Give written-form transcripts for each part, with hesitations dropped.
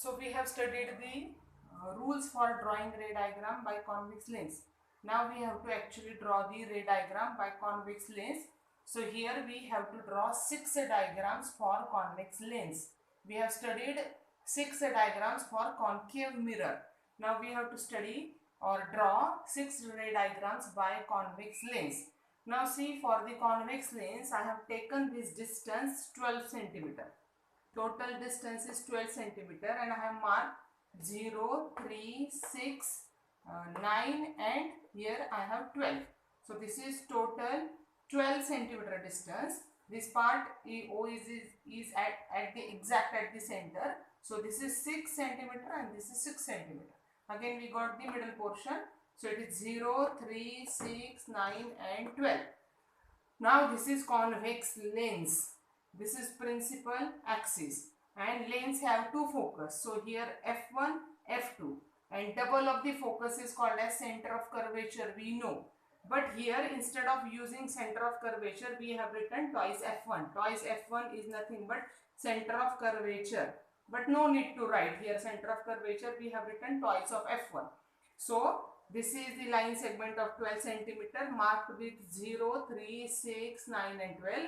So we have studied the rules for drawing ray diagram by convex lens. Now we have to actually draw the ray diagram by convex lens. So here we have to draw 6 diagrams for convex lens. We have studied 6 diagrams for concave mirror. Now we have to study or draw 6 ray diagrams by convex lens. Now see, for the convex lens I have taken this distance 12 centimeter. Total distance is 12 centimeter and I have marked 0, 3, 6, 9 and here I have 12. So this is total 12 centimeter distance. This part O is at the exact at the center. So this is 6 centimeter and this is 6 centimeter. Again we got the middle portion. So it is 0, 3, 6, 9 and 12. Now this is convex lens. This is principal axis and lens have two focus. So here F1, F2 and double of the focus is called as center of curvature, we know. But here instead of using center of curvature we have written twice F1. Twice F1 is nothing but center of curvature. But no need to write here center of curvature, we have written twice of F1. So this is the line segment of 12 centimeter marked with 0, 3, 6, 9 and 12.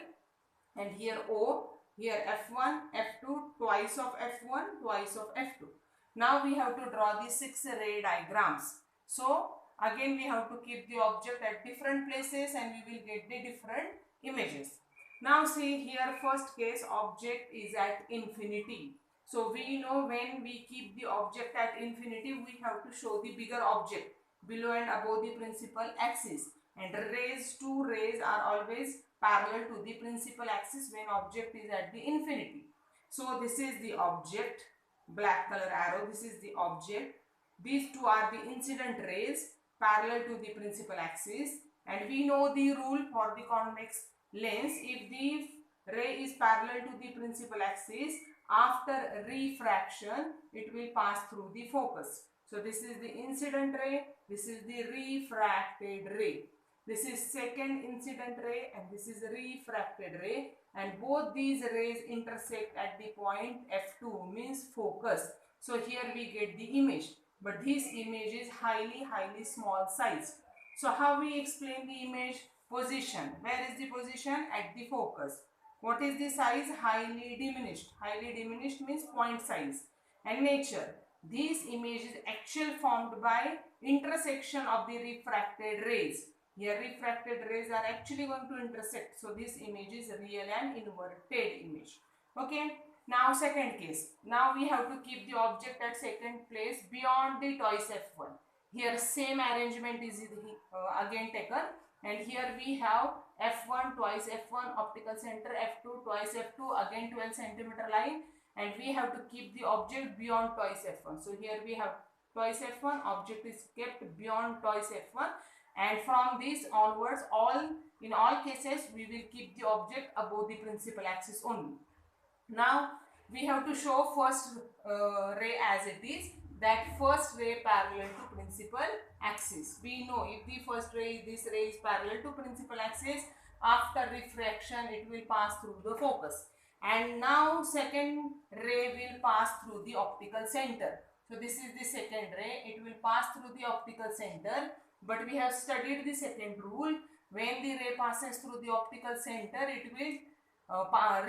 And here O, here F1, F2, twice of F1, twice of F2. Now we have to draw the 6 ray diagrams. So again we have to keep the object at different places and we will get the different images. Now see here, first case, object is at infinity. So we know when we keep the object at infinity we have to show the bigger object below and above the principal axis, and two rays are always parallel to the principal axis when object is at the infinity. So this is the object, black color arrow, this is the object. These two are the incident rays parallel to the principal axis, and we know the rule for the convex lens. If the ray is parallel to the principal axis, after refraction it will pass through the focus. So this is the incident ray, this is the refracted ray. This is second incident ray and this is refracted ray, and both these rays intersect at the point F2, means focus. So here we get the image, but this image is highly small size. So how we explain the image? Position. Where is the position? At the focus. What is the size? Highly diminished. Highly diminished means point size. And nature. This image is actually formed by intersection of the refracted rays. Here refracted rays are actually going to intersect. So this image is real and inverted image. Okay. Now second case. Now we have to keep the object at second place beyond the twice F1. Here same arrangement is again taken, and here we have F1 twice F1 optical center, F2 twice F2, again 12 centimeter line, and we have to keep the object beyond twice F1. So here we have twice F1, object is kept beyond twice F1, and from this onwards in all cases we will keep the object above the principal axis only. Now we have to show first ray as it is, that first ray parallel to principal axis. We know if the first ray, this ray is parallel to principal axis, after refraction it will pass through the focus. And now second ray will pass through the optical center. So this is the second ray, it will pass through the optical center, but we have studied the second rule. When the ray passes through the optical center, it will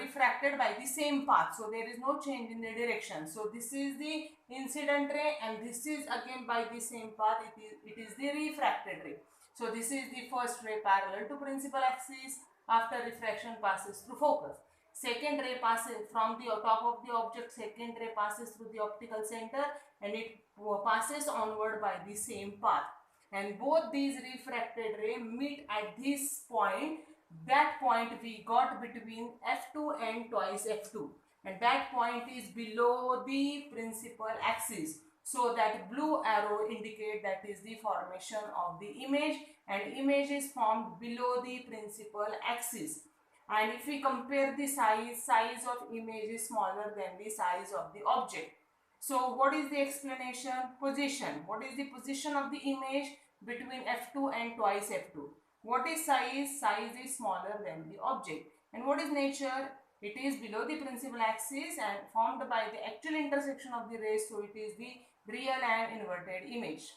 refracted by the same path, so there is no change in the direction. So this is the incident ray and this is again by the same path, it is the refracted ray. So this is the first ray parallel to principal axis, after refraction passes through focus. Second ray passes from the top of the object, second ray passes through the optical center and it passes onward by the same path, and both these refracted ray meet at this point. That point we got between F2 and twice F2, and that point is below the principal axis. So that blue arrow indicate that is the formation of the image, and image is formed below the principal axis. And if we compare the size of image is smaller than the size of the object. So what is the explanation? Position. What is the position of the image between F2 and twice F2? What is size? Size is smaller than the object. And what is nature? It is below the principal axis and formed by the actual intersection of the rays, so it is the real and inverted image.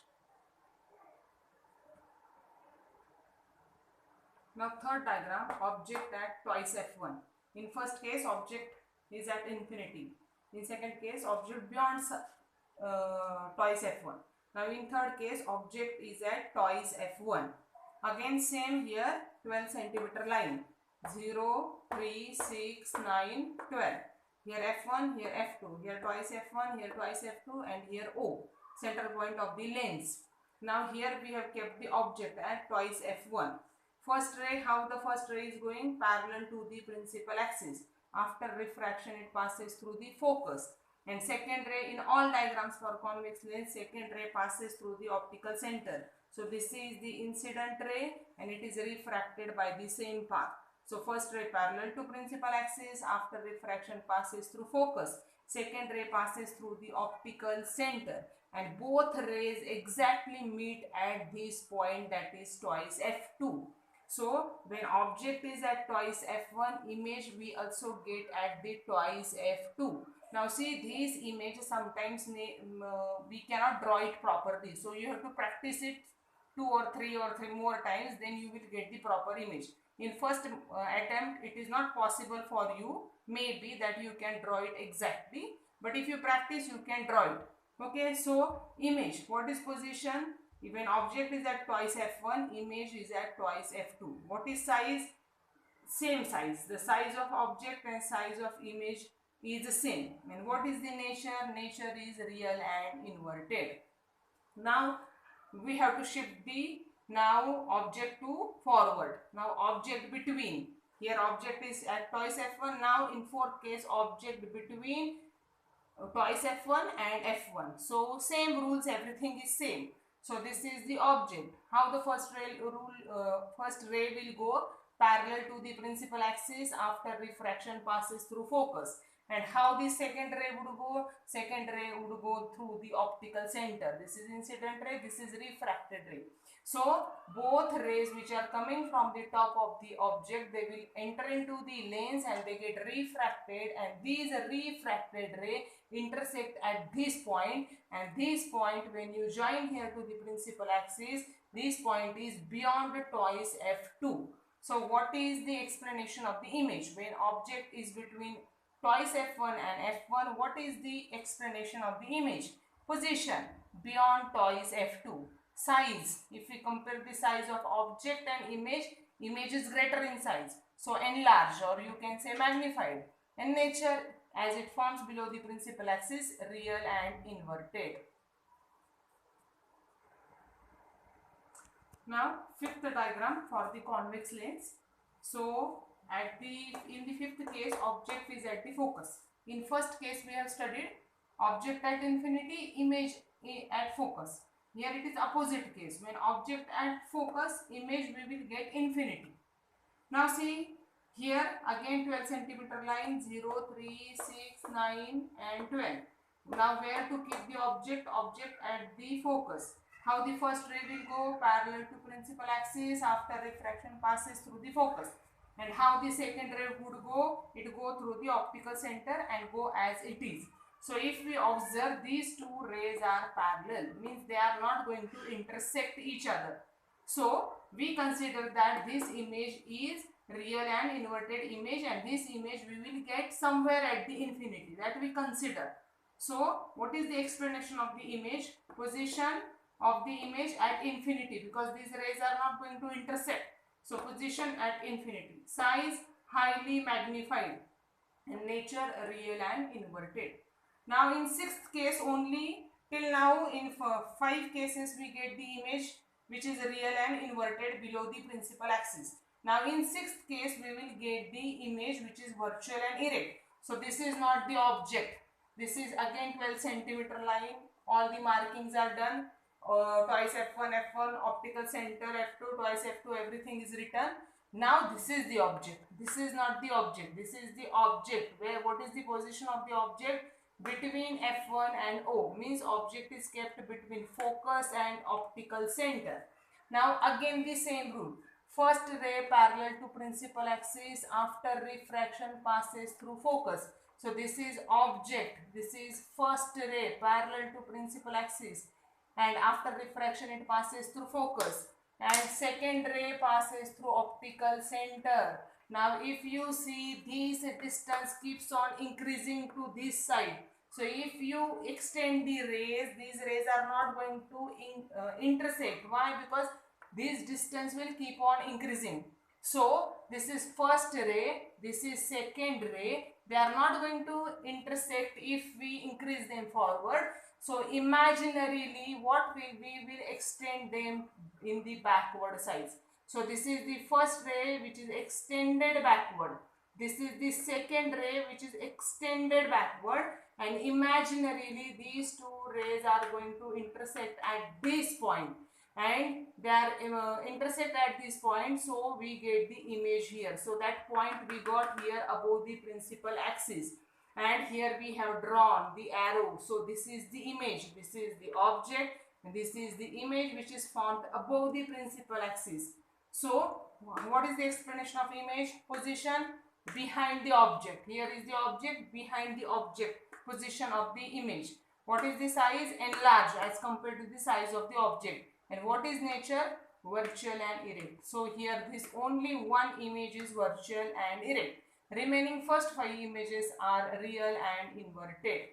Now third diagram, object at twice f1. In first case, object is at infinity. In second case, object beyond twice f1. Now in third case, object is at twice f1. Again same here, 12 centimeter line. 0, 3, 6, 9, 12. Here f1, here f2. Here twice f1, here twice f2, and here O, center point of the lens. Now here we have kept the object at twice f1. First ray, how the first ray is going? Parallel to the principal axis. After refraction, it passes through the focus. And second ray, in all diagrams for convex lens, second ray passes through the optical center. So this is the incident ray and it is refracted by the same path. So first ray parallel to principal axis, after refraction passes through focus. Second ray passes through the optical center and both rays exactly meet at this point, that is twice f2. So when object is at twice f1, image we also get at the twice f2. Now see, these images sometimes we cannot draw it properly. So you have to practice it 2 or 3 more times, then you will get the proper image. In first attempt, it is not possible for you, maybe that you can draw it exactly. But if you practice, you can draw it. Okay, so image, what is position? When object is at twice f1, image is at twice f2. What is size? Same size. The size of object and size of image is the same. And what is the nature? Nature is real and inverted. Now we have to shift the object to forward. Now object between. Here object is at twice f1. Now in fourth case, object between twice f1 and f1. So same rules, everything is same. So this is the object. How the first ray will go? Parallel to the principal axis after refraction passes through focus. And how the second ray would go? Second ray would go through the optical center. This is incident ray, this is refracted ray. So both rays which are coming from the top of the object, they will enter into the lens and they get refracted, and these refracted ray intersect at this point, and this point, when you join here to the principal axis, this point is beyond twice f2. So what is the explanation of the image? When object is between twice f1 and f1, what is the explanation of the image? Position beyond twice f2. Size, if we compare the size of object and image, image is greater in size, so enlarged, or you can say magnified. And nature, as it forms below the principal axis, real and inverted. Now fifth diagram for the convex lens. So in the fifth case, object is at the focus. In first case we have studied object at infinity, image at focus. Here it is opposite case. When object at focus, image we will get infinity. Now see, here again 12 centimeter line, 0, 3, 6, 9 and 12. Now where to keep the object? Object at the focus. How the first ray will go? Parallel to principal axis after refraction passes through the focus. And how the second ray would go? It go through the optical center and go as it is. So if we observe, these two rays are parallel, means they are not going to intersect each other. So we consider that this image is real and inverted image, and this image we will get somewhere at the infinity, that we consider. So what is the explanation of the image? Position of the image at infinity, because these rays are not going to intersect. So position at infinity. Size highly magnified, and nature real and inverted. Now in sixth case only, till now in 5 cases we get the image which is real and inverted below the principal axis. Now in sixth case we will get the image which is virtual and erect. So this is not the object. This is again 12 centimeter line. All the markings are done. Twice f1, optical center f2, twice f2, everything is written. Now this is the object. This is not the object. This is the object. Where what is the position of the object? Between f1 and O, means object is kept between focus and optical center. Now again the same rule. first ray parallel to principal axis after refraction passes through focus. So this is object, this is first ray parallel to principal axis, and after refraction it passes through focus, and second ray passes through optical center. Now if you see, this distance keeps on increasing to this side. So if you extend the rays, these rays are not going to intersect. Why? Because this distance will keep on increasing. So this is first ray, this is second ray. They are not going to intersect if we increase them forward. So imaginarily what we will extend them in the backward sides. So this is the first ray which is extended backward. This is the second ray which is extended backward, and imaginarily these two rays are going to intersect at this point, and they are intersect at this point, so we get the image here. So that point we got here above the principal axis, and here we have drawn the arrow. So this is the image, this is the object, and this is the image which is found above the principal axis. So what is the explanation of image? Position behind the object. Here is the object, behind the object, position of the image. What is the size? Enlarged as compared to the size of the object. And what is nature? Virtual and erect. So here this only one image is virtual and erect. Remaining first 5 images are real and inverted.